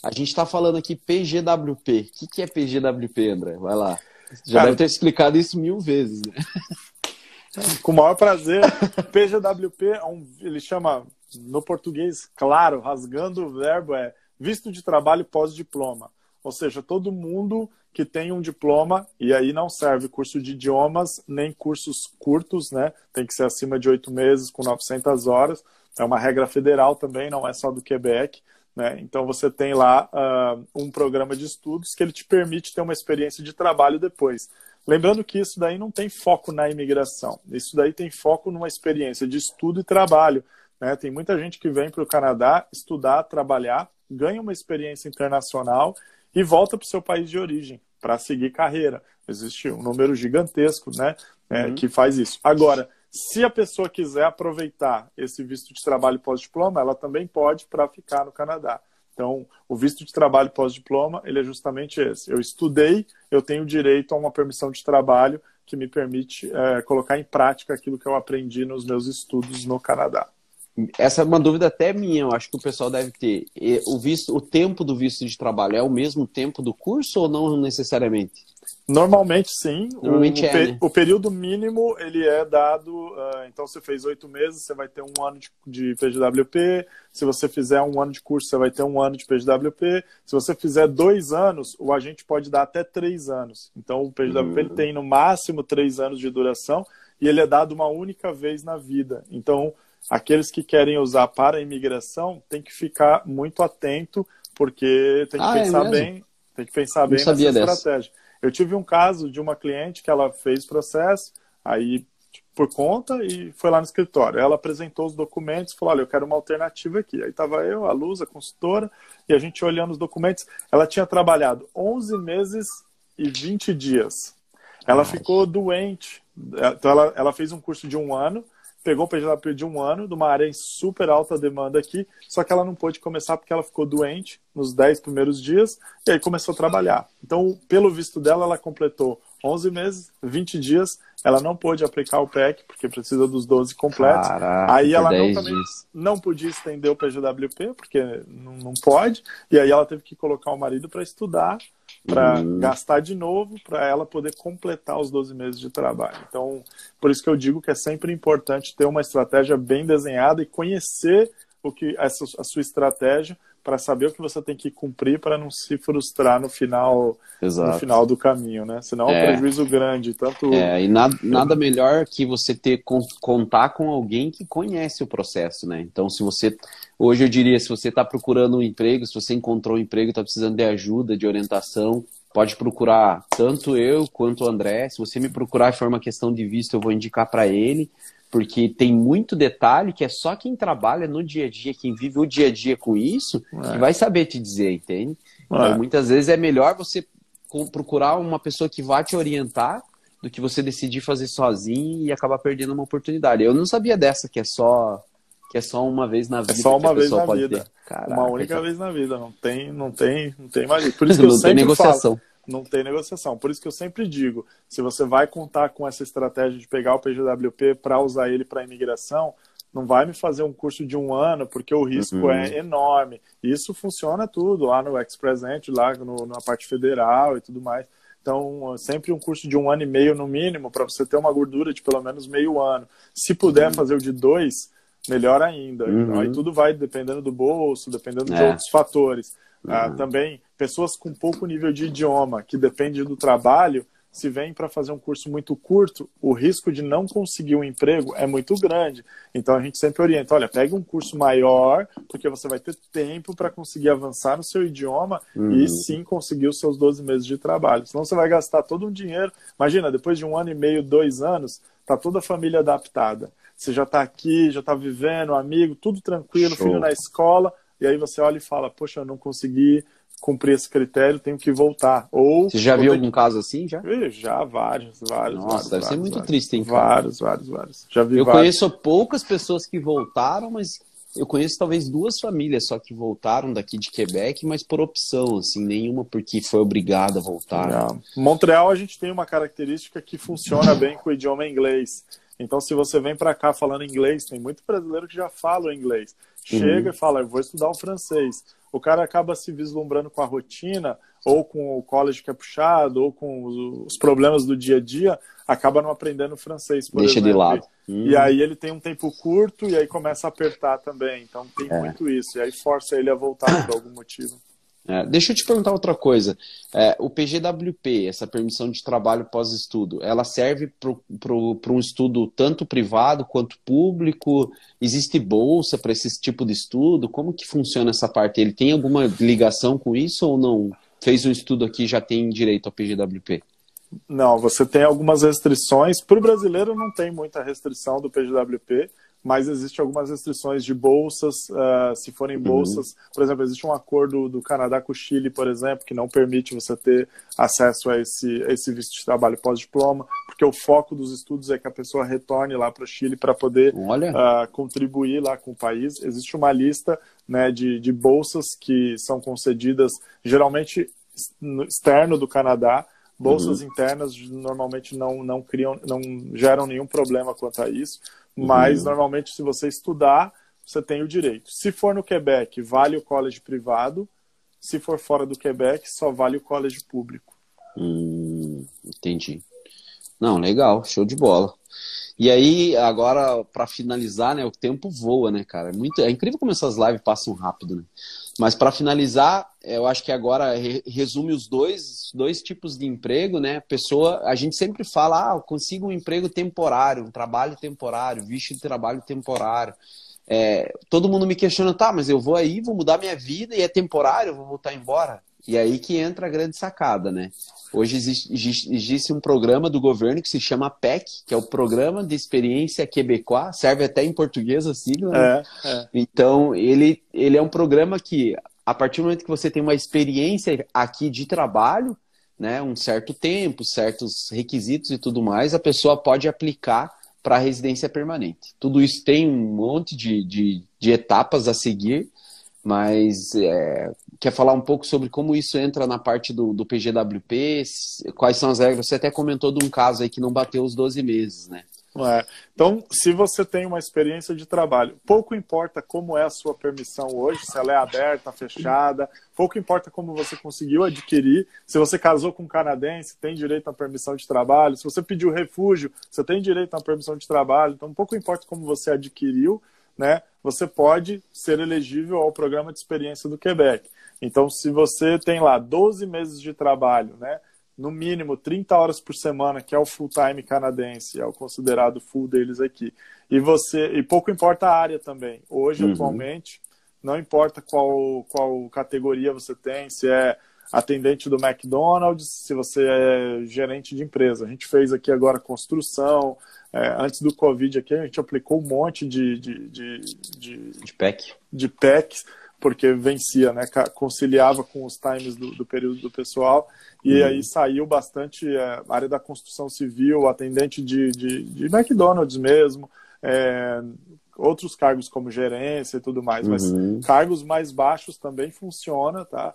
A gente está falando aqui PGWP. O que é PGWP, André? Vai lá. Já deve ter explicado isso 1000 vezes, né? Com o maior prazer. PGWP, ele chama, no português, claro, rasgando o verbo, visto de trabalho pós-diploma. Ou seja, todo mundo que tem um diploma, e aí não serve curso de idiomas, nem cursos curtos, né? Tem que ser acima de 8 meses, com 900 horas. É uma regra federal também, não é só do Quebec. Né? Então você tem lá um programa de estudos que ele te permite ter uma experiência de trabalho depois. Lembrando que isso daí não tem foco na imigração. Isso daí tem foco numa experiência de estudo e trabalho. Né? Tem muita gente que vem para o Canadá estudar, trabalhar, ganha uma experiência internacional e volta para o seu país de origem para seguir carreira. Existe um número gigantesco, né, que faz isso. Agora, se a pessoa quiser aproveitar esse visto de trabalho pós-diploma, ela também pode para ficar no Canadá. Então, o visto de trabalho pós-diploma, ele é justamente esse. Eu estudei, eu tenho direito a uma permissão de trabalho que me permite colocar em prática aquilo que eu aprendi nos meus estudos no Canadá. essa é uma dúvida até minha, eu acho que o pessoal deve ter. O tempo do visto de trabalho é o mesmo tempo do curso ou não necessariamente? Normalmente sim. Normalmente né? O período mínimo ele é dado. Então, você fez 8 meses, você vai ter 1 ano de PGWP. Se você fizer 1 ano de curso, você vai ter 1 ano de PGWP. Se você fizer 2 anos, o agente pode dar até 3 anos. Então, o PGWP ele tem no máximo 3 anos de duração e ele é dado uma única vez na vida. Então, aqueles que querem usar para a imigração tem que ficar muito atento, porque tem que pensar bem, nessa estratégia. Eu tive um caso de uma cliente que ela fez processo, aí por conta, e foi lá no escritório. Ela apresentou os documentos, falou, olha, eu quero uma alternativa aqui. Aí estava eu, a Luz, a consultora, e a gente olhando os documentos. Ela tinha trabalhado 11 meses e 20 dias. Ela ficou doente. Então ela fez um curso de 1 ano, pegou o PGWP de 1 ano, de uma área em super alta demanda aqui, só que ela não pôde começar porque ela ficou doente nos 10 primeiros dias, e aí começou a trabalhar. Então, pelo visto dela, ela completou 11 meses, 20 dias, ela não pôde aplicar o PEC, porque precisa dos 12 completos. Caraca, aí ela também não podia estender o PGWP, porque não pode, e aí ela teve que colocar o marido para estudar, para gastar de novo, para ela poder completar os 12 meses de trabalho. Então, por isso que eu digo que é sempre importante ter uma estratégia bem desenhada e conhecer a sua estratégia para saber o que você tem que cumprir para não se frustrar no final do caminho, né? Senão é um prejuízo grande. E nada melhor que você contar com alguém que conhece o processo, né? Então, hoje eu diria, se você está procurando um emprego, se você encontrou um emprego, está precisando de ajuda, de orientação, pode procurar tanto eu quanto o André. Se você me procurar e for uma questão de visto, eu vou indicar para ele, porque tem muito detalhe que é só quem trabalha no dia a dia, quem vive o dia a dia com isso, que vai saber te dizer, entende? Então, muitas vezes é melhor você procurar uma pessoa que vá te orientar do que você decidir fazer sozinho e acabar perdendo uma oportunidade. Eu não sabia dessa, que é só uma vez na vida. É só uma vez na vida. Caraca, uma única vez na vida. Não tem mais. Por isso que eu sempre falo. Não tem negociação. Por isso que eu sempre digo, se você vai contar com essa estratégia de pegar o PGWP para usar ele para imigração, não vai me fazer um curso de 1 ano, porque o risco é enorme. Isso funciona tudo lá no Ex-Present, lá na parte federal e tudo mais. Então, sempre um curso de 1 ano e meio no mínimo, para você ter uma gordura de pelo menos meio ano. Se puder fazer o de 2, melhor ainda. Aí tudo vai dependendo do bolso, dependendo de outros fatores. Também, pessoas com pouco nível de idioma, que depende do trabalho, se vem para fazer um curso muito curto, o risco de não conseguir um emprego é muito grande. Então, a gente sempre orienta, olha, pegue um curso maior, porque você vai ter tempo para conseguir avançar no seu idioma e sim conseguir os seus 12 meses de trabalho. Senão você vai gastar todo um dinheiro. Imagina, depois de 1 ano e meio, 2 anos, está toda a família adaptada. Você já está aqui, já está vivendo, amigo, tudo tranquilo, filho na escola, e aí você olha e fala, poxa, eu não consegui cumprir esse critério, tenho que voltar. Você já viu algum caso assim, já? Já, vários. Nossa, deve ser muito triste, hein? Vários. Já vi eu conheço poucas pessoas que voltaram, mas eu conheço talvez 2 famílias só que voltaram daqui de Quebec, mas por opção, assim, nenhuma porque foi obrigada a voltar. Montreal, a gente tem uma característica que funciona bem com o idioma inglês. Então, se você vem para cá falando inglês, tem muito brasileiro que já fala inglês. Chega e fala, eu vou estudar o francês. O cara acaba se vislumbrando com a rotina, ou com o college que é puxado, ou com os problemas do dia a dia, acaba não aprendendo francês, por exemplo. De lado. E aí ele tem um tempo curto e aí começa a apertar também. Então tem muito isso. E aí força ele a voltar por algum motivo. Deixa eu te perguntar outra coisa. O PGWP, essa permissão de trabalho pós-estudo, ela serve para um estudo tanto privado quanto público? Existe bolsa para esse tipo de estudo? Como que funciona essa parte? Ele tem alguma ligação com isso ou não? Fez um estudo aqui e já tem direito ao PGWP? Não, você tem algumas restrições. Para o brasileiro não tem muita restrição do PGWP, mas existem algumas restrições de bolsas, se forem bolsas. Por exemplo, existe um acordo do Canadá com o Chile, por exemplo, que não permite você ter acesso a esse visto de trabalho pós-diploma, porque o foco dos estudos é que a pessoa retorne lá para o Chile para poder contribuir lá com o país. Existe uma lista, né, de bolsas que são concedidas, geralmente externo do Canadá. Bolsas internas normalmente não geram nenhum problema quanto a isso, mas normalmente se você estudar, você tem o direito. Se for no Quebec, vale o college privado. Se for fora do Quebec, só vale o college público. Entendi. Não, legal, show de bola. E aí, agora, para finalizar, né, o tempo voa, né, cara? É incrível como essas lives passam rápido, né? Mas para finalizar, eu acho que agora resume os dois tipos de emprego, né? A gente sempre fala, eu consigo um emprego temporário, um trabalho temporário, visto de trabalho temporário. Todo mundo me questiona, tá, mas eu vou aí, vou mudar minha vida e é temporário, eu vou voltar embora. E aí que entra a grande sacada, né? Hoje existe um programa do governo que se chama PEC, que é o Programa de Experiência Québécois, serve até em português a sigla, né? Então, ele é um programa que, a partir do momento que você tem uma experiência aqui de trabalho, né, um certo tempo, certos requisitos e tudo mais, a pessoa pode aplicar para a residência permanente. Tudo isso tem um monte de etapas a seguir, mas quer falar um pouco sobre como isso entra na parte do PGWP, quais são as regras? Você até comentou de um caso aí que não bateu os 12 meses, né? Então, se você tem uma experiência de trabalho, pouco importa como é a sua permissão hoje, se ela é aberta, fechada, pouco importa como você conseguiu adquirir, se você casou com um canadense, tem direito à permissão de trabalho, se você pediu refúgio, você tem direito à permissão de trabalho, então pouco importa como você adquiriu, né, você pode ser elegível ao programa de experiência do Quebec. Então, se você tem lá 12 meses de trabalho, né, no mínimo 30 horas por semana, que é o full-time canadense, é o considerado full deles aqui, e pouco importa a área também. Hoje, atualmente, não importa qual categoria você tem, se é atendente do McDonald's, se você é gerente de empresa. A gente fez aqui agora construção, antes do Covid aqui, a gente aplicou um monte de PECs, porque vencia, né? Conciliava com os times do período do pessoal, e aí saiu bastante área da construção civil, atendente de McDonald's mesmo, outros cargos como gerência e tudo mais, mas cargos mais baixos também funciona, tá?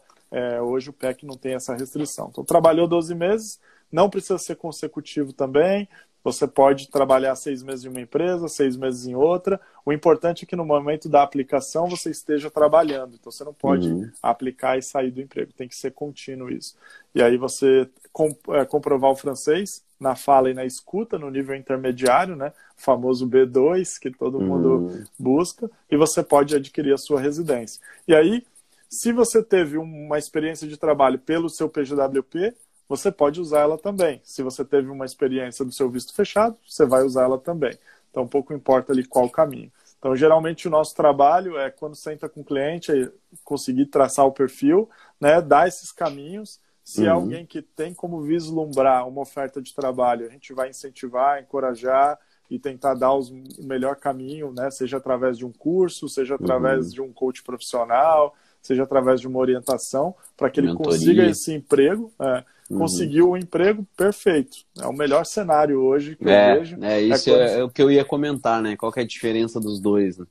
Hoje o PEC não tem essa restrição. Então, trabalhou 12 meses, não precisa ser consecutivo também, você pode trabalhar 6 meses em uma empresa, 6 meses em outra. O importante é que no momento da aplicação você esteja trabalhando. Então você não pode aplicar e sair do emprego. Tem que ser contínuo isso. E aí você comprovar o francês na fala e na escuta, no nível intermediário, né? O famoso B2, que todo mundo busca. E você pode adquirir a sua residência. E aí, se você teve uma experiência de trabalho pelo seu PGWP, você pode usar ela também. Se você teve uma experiência do seu visto fechado, você vai usar ela também. Então, pouco importa ali qual caminho. Então, geralmente, o nosso trabalho é, quando senta com o cliente, conseguir traçar o perfil, né, dar esses caminhos. Se é alguém que tem como vislumbrar uma oferta de trabalho, a gente vai incentivar, encorajar e tentar dar o melhor caminho, né, seja através de um curso, seja através de um coach profissional, seja através de uma orientação, para que ele consiga esse emprego, conseguiu o emprego perfeito. É o melhor cenário hoje que eu vejo. Isso é o que eu ia comentar, né? Qual que é a diferença dos dois, né?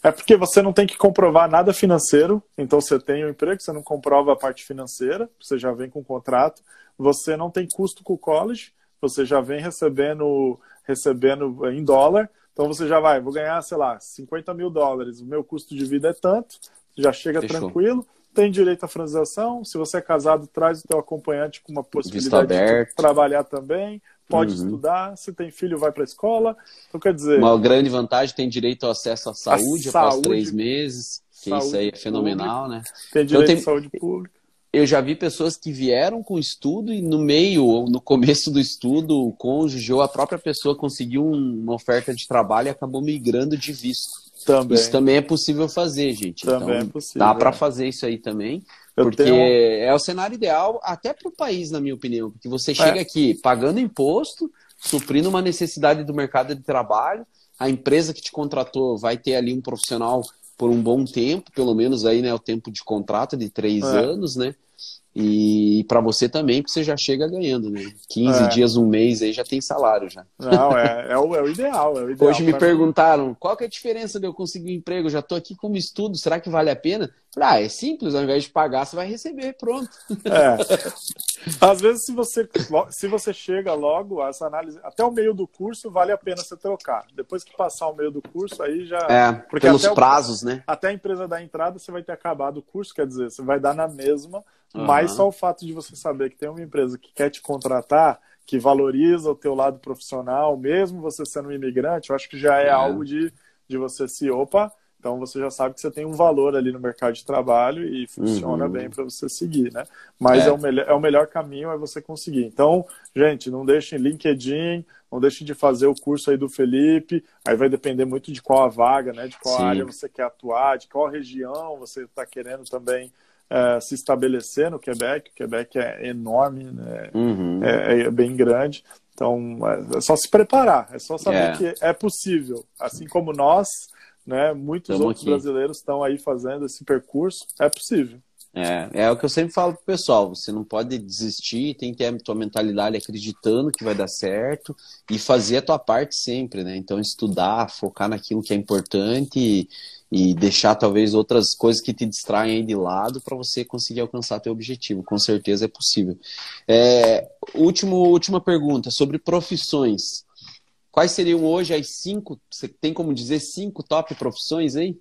É porque você não tem que comprovar nada financeiro, então você tem o emprego, você não comprova a parte financeira, você já vem com o contrato, você não tem custo com o college, você já vem recebendo em dólar, então você já vou ganhar, sei lá, $50 mil, o meu custo de vida é tanto, já chega tranquilo, tem direito à francização, se você é casado, traz o teu acompanhante com uma possibilidade de trabalhar também, pode estudar, se tem filho, vai para a escola, então quer dizer... Uma grande vantagem, tem direito ao acesso à saúde após 3 meses, que isso aí é fenomenal, né? Tem direito à saúde pública. Eu já vi pessoas que vieram com estudo e no meio, ou no começo do estudo, o cônjuge ou a própria pessoa conseguiu uma oferta de trabalho e acabou migrando de visto. Isso também é possível fazer, gente. Também então, é possível. Dá para fazer isso aí também, porque é o cenário ideal até para o país, na minha opinião. Porque você chega aqui pagando imposto, suprindo uma necessidade do mercado de trabalho, a empresa que te contratou vai ter ali um profissional por um bom tempo, pelo menos aí, né, o tempo de contrato de 3 anos, né? E para você também, porque você já chega ganhando, né? 15 dias, um mês aí já tem salário já. Não, é o ideal, é o ideal. Hoje me perguntaram, qual que é a diferença de eu conseguir um emprego? Eu já tô aqui como estudo, será que vale a pena? Falei, é simples, ao invés de pagar, você vai receber, pronto. Às vezes, se você chega logo, essa análise, até o meio do curso, vale a pena você trocar. Depois que passar o meio do curso, aí já... porque pelos prazos, né? Até a empresa dar entrada, você vai ter acabado o curso, quer dizer, você vai dar na mesma, mas só o fato de você saber que tem uma empresa que quer te contratar, que valoriza o teu lado profissional, mesmo você sendo um imigrante, eu acho que já é algo de você então você já sabe que você tem um valor ali no mercado de trabalho e funciona bem para você seguir, né? Mas o melhor caminho é você conseguir. Então, gente, não deixem LinkedIn, não deixem de fazer o curso aí do Felipe, aí vai depender muito de qual a vaga, né? De qual área você quer atuar, de qual região você está querendo também se estabelecer no Quebec. O Quebec é enorme, né? É bem grande. Então, é só se preparar, é só saber que é possível. Assim como nós, né, muitos outros brasileiros estão aí fazendo esse percurso, é possível. É o que eu sempre falo pro pessoal, você não pode desistir, tem que ter a tua mentalidade acreditando que vai dar certo e fazer a tua parte sempre, né? Então estudar, focar naquilo que é importante e deixar talvez outras coisas que te distraem aí de lado para você conseguir alcançar teu objetivo. Com certeza é possível. Última pergunta, sobre profissões. Quais seriam hoje as 5, você tem como dizer 5 top profissões aí?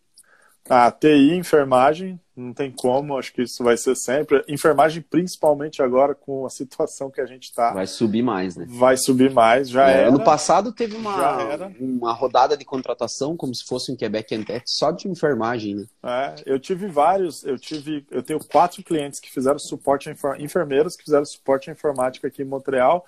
TI, enfermagem, não tem como, acho que isso vai ser sempre. Enfermagem, principalmente agora com a situação que a gente está. Vai subir mais, né? Vai subir mais, já era. Ano passado teve uma rodada de contratação, como se fosse um Quebec Entech, só de enfermagem, né? Eu tive vários, eu tenho 4 clientes que fizeram suporte, enfermeiros que fizeram suporte à informática aqui em Montreal.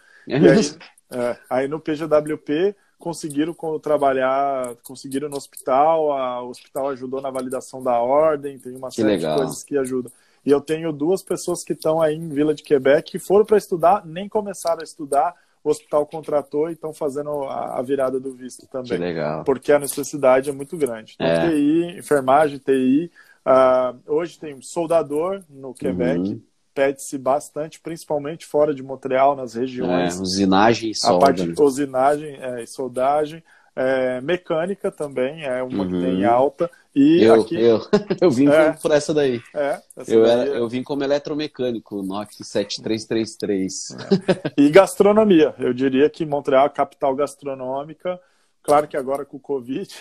Aí no PGWP conseguiram trabalhar, conseguiram no hospital, o hospital ajudou na validação da ordem, tem uma série de coisas que ajudam. E eu tenho 2 pessoas que estão aí em Vila de Quebec, que foram para estudar, nem começaram a estudar, o hospital contratou e estão fazendo a virada do visto também. Que legal. Porque a necessidade é muito grande. Então, TI, enfermagem, TI, hoje tem um soldador no Quebec, pede-se bastante, principalmente fora de Montreal, nas regiões. Usinagem e solda. A parte de usinagem e soldagem. Mecânica também é uma que tem alta. E eu vim por essa daí. Daí eu vim como eletromecânico, NOC 7333. E gastronomia. Eu diria que Montreal é a capital gastronômica. Claro que agora com o Covid...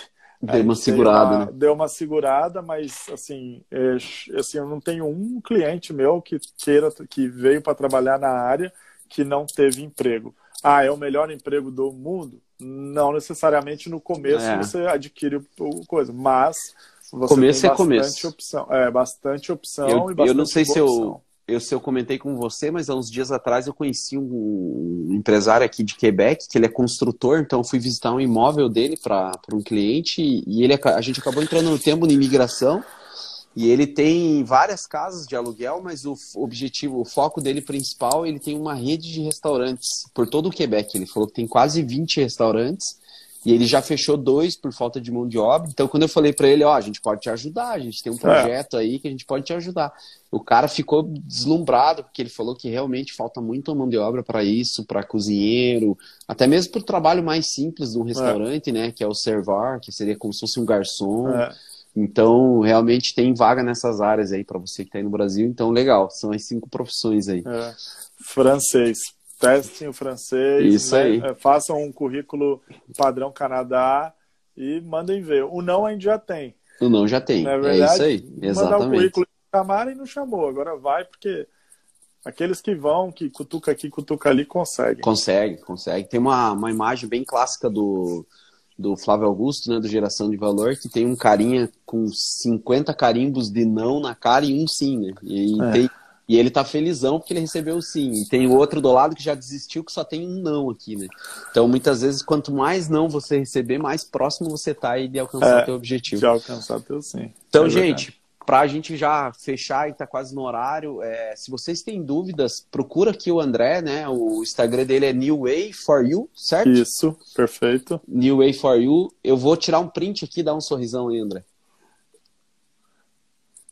Deu uma segurada, né? Deu uma segurada, mas assim, eu não tenho um cliente meu que veio para trabalhar na área que não teve emprego. É o melhor emprego do mundo? Não necessariamente no começo você adquire coisa, mas você tem bastante opção. Bastante opção e bastante eu não sei opção. Se eu comentei com você, mas há uns dias atrás eu conheci um empresário aqui de Quebec, que ele é construtor, então eu fui visitar um imóvel dele para um cliente e a gente acabou entrando no tempo de imigração e ele tem várias casas de aluguel, mas o foco dele principal, ele tem uma rede de restaurantes por todo o Quebec. Ele falou que tem quase 20 restaurantes e ele já fechou 2 por falta de mão de obra. Então, quando eu falei para ele, a gente pode te ajudar, a gente tem um projeto aí que a gente pode te ajudar. O cara ficou deslumbrado, porque ele falou que realmente falta muita mão de obra para isso, para cozinheiro, até mesmo para o trabalho mais simples de um restaurante, né, que é o servar, que seria como se fosse um garçom. Então, realmente tem vaga nessas áreas aí para você que está aí no Brasil. Então, legal, são as 5 profissões aí. Francês. Testem o francês, isso aí. Façam um currículo padrão Canadá e mandem ver. O não a gente já tem. O não já tem, é isso aí, exatamente. Mandar um currículo, chamaram e não chamou, agora vai porque aqueles que vão, que cutuca aqui, cutuca ali, conseguem. Consegue. Tem uma imagem bem clássica do Flávio Augusto, né, do Geração de Valor, que tem um carinha com 50 carimbos de não na cara e um sim, né? E ele tá felizão porque ele recebeu o sim. E tem o outro do lado que já desistiu, que só tem um não aqui, né? Então, muitas vezes, quanto mais não você receber, mais próximo você tá aí de alcançar teu objetivo. De alcançar teu sim. Então, gente, pra gente já fechar e tá quase no horário, se vocês têm dúvidas, procura aqui o André, né? O Instagram dele é New Way for You, certo? Isso, perfeito. New Way for You. Eu vou tirar um print aqui, dá um sorrisão aí, André.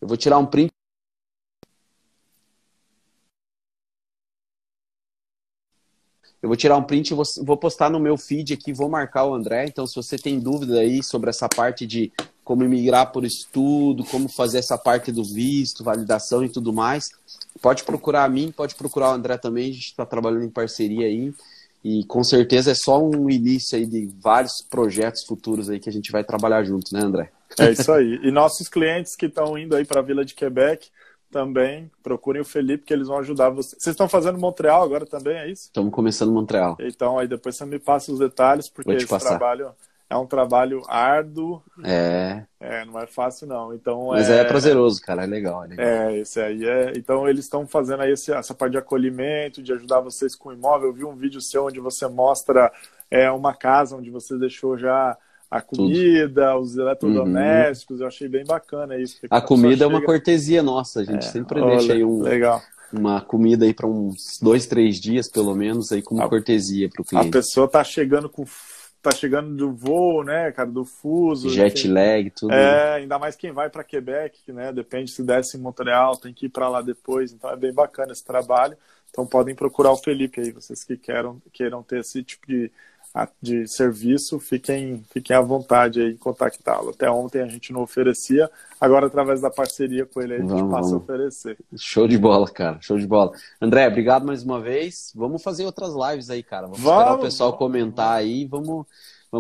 Eu vou tirar um print. Eu vou tirar um print e vou postar no meu feed aqui, vou marcar o André. Então, se você tem dúvida aí sobre essa parte de como imigrar por estudo, como fazer essa parte do visto, validação e tudo mais, pode procurar a mim, pode procurar o André também. A gente está trabalhando em parceria aí. E com certeza é só um início aí de vários projetos futuros aí que a gente vai trabalhar junto, né, André? É isso aí. E nossos clientes que estão indo aí para a Vila de Quebec, também procurem o Felipe, que eles vão ajudar vocês. Vocês estão fazendo Montreal agora também, é isso? Estamos começando Montreal. Então, aí depois você me passa os detalhes, porque esse trabalho é um trabalho árduo. Não é fácil, não. Então, mas é prazeroso, cara, é legal. Esse aí é. Então, eles estão fazendo aí essa parte de acolhimento, de ajudar vocês com o imóvel. Eu vi um vídeo seu onde você mostra uma casa onde você deixou já a comida, tudo. Os eletrodomésticos, eu achei bem bacana isso. A comida é uma cortesia nossa, a gente sempre deixa aí uma comida aí para uns 2, 3 dias, pelo menos, aí como cortesia para o cliente. A pessoa tá chegando do voo, né, cara, do fuso. Jet lag, tudo. Ainda mais quem vai para Quebec, né, depende se desce em Montreal, tem que ir para lá depois, então é bem bacana esse trabalho. Então podem procurar o Felipe aí, vocês que queiram ter esse tipo de serviço, fiquem à vontade aí em contactá-lo. Até ontem a gente não oferecia, agora através da parceria com ele aí a gente passa a oferecer. Show de bola, cara, show de bola. André, obrigado mais uma vez. Vamos fazer outras lives aí, cara. Vamos esperar o pessoal comentar aí, vamos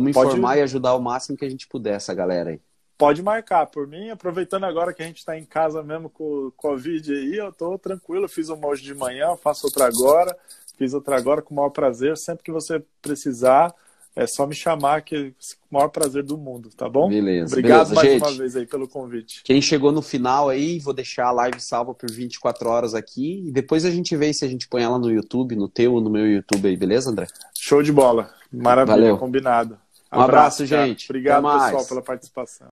informar e ajudar o máximo que a gente puder essa galera aí. Pode marcar, por mim, aproveitando agora que a gente está em casa mesmo com o Covid aí, eu tô tranquilo, fiz uma hoje de manhã, faço outra agora. Fiz outra agora com o maior prazer. Sempre que você precisar, é só me chamar, que com o maior prazer do mundo, tá bom? Beleza. Obrigado mais uma vez aí pelo convite. Quem chegou no final aí, vou deixar a live salva por 24 horas aqui. E depois a gente vê se a gente põe ela no YouTube, no teu ou no meu YouTube aí, beleza, André? Show de bola. Maravilha, combinado. Um abraço, gente. Obrigado, pessoal, pela participação.